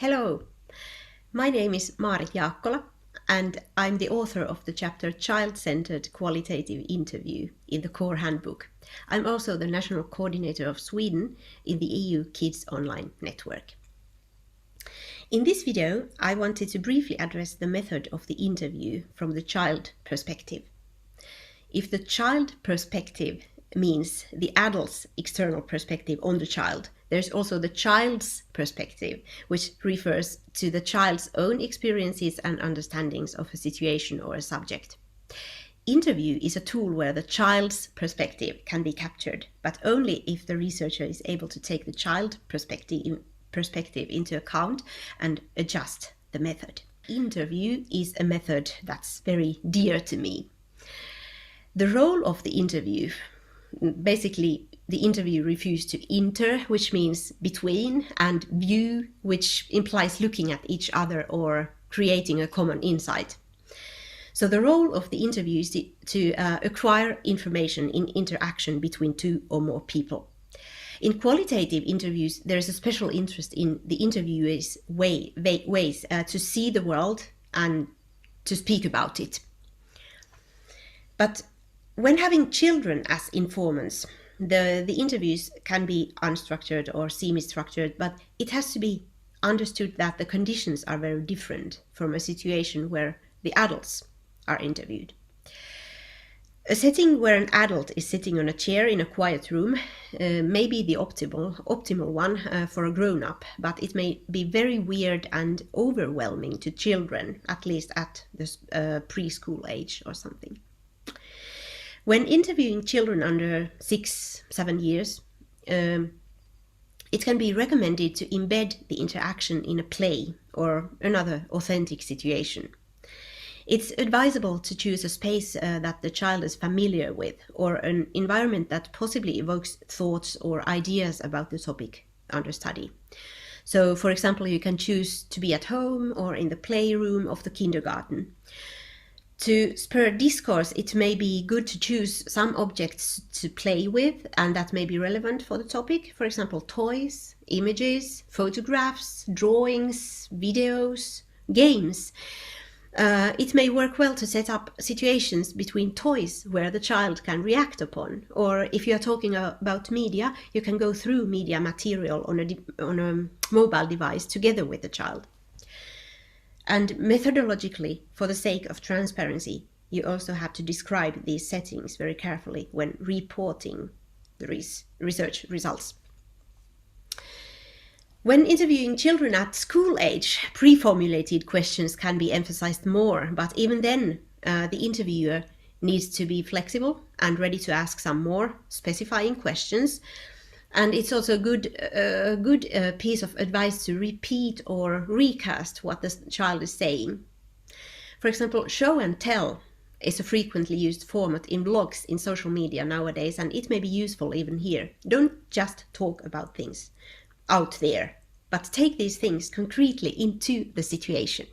Hello, my name is Maarit Jaakkola and I'm the author of the chapter Child-Centered Qualitative Interview in the Core Handbook. I'm also the National Coordinator of Sweden in the EU Kids Online Network. In this video, I wanted to briefly address the method of the interview from the child perspective. If the child perspective means the adult's external perspective on the child, there's also the child's perspective, which refers to the child's own experiences and understandings of a situation or a subject. Interview is a tool where the child's perspective can be captured, but only if the researcher is able to take the child perspective into account and adjust the method. Interview is a method that's very dear to me. The role of the interview, basically the interview refers to inter, which means between, and view, which implies looking at each other or creating a common insight. So the role of the interview is to acquire information in interaction between two or more people. In qualitative interviews, there is a special interest in the interviewer's ways to see the world and to speak about it. But when having children as informants, the interviews can be unstructured or semi-structured, but it has to be understood that the conditions are very different from a situation where the adults are interviewed. A setting where an adult is sitting on a chair in a quiet room may be the optimal one for a grown-up, but it may be very weird and overwhelming to children, at least at the preschool age or something. When interviewing children under 6-7 years, it can be recommended to embed the interaction in a play or another authentic situation. It's advisable to choose a space that the child is familiar with, or an environment that possibly evokes thoughts or ideas about the topic under study. So, for example, you can choose to be at home or in the playroom of the kindergarten. To spur discourse, it may be good to choose some objects to play with and that may be relevant for the topic. For example, toys, images, photographs, drawings, videos, games. It may work well to set up situations between toys where the child can react upon. Or if you are talking about media, you can go through media material on a mobile device together with the child. And methodologically, for the sake of transparency, you also have to describe these settings very carefully when reporting the research results. When interviewing children at school age, pre-formulated questions can be emphasized more, but even then, the interviewer needs to be flexible and ready to ask some more specifying questions. And it's also a good piece of advice to repeat or recast what the child is saying. For example, show and tell is a frequently used format in blogs in social media nowadays, and it may be useful even here. Don't just talk about things out there, but take these things concretely into the situation.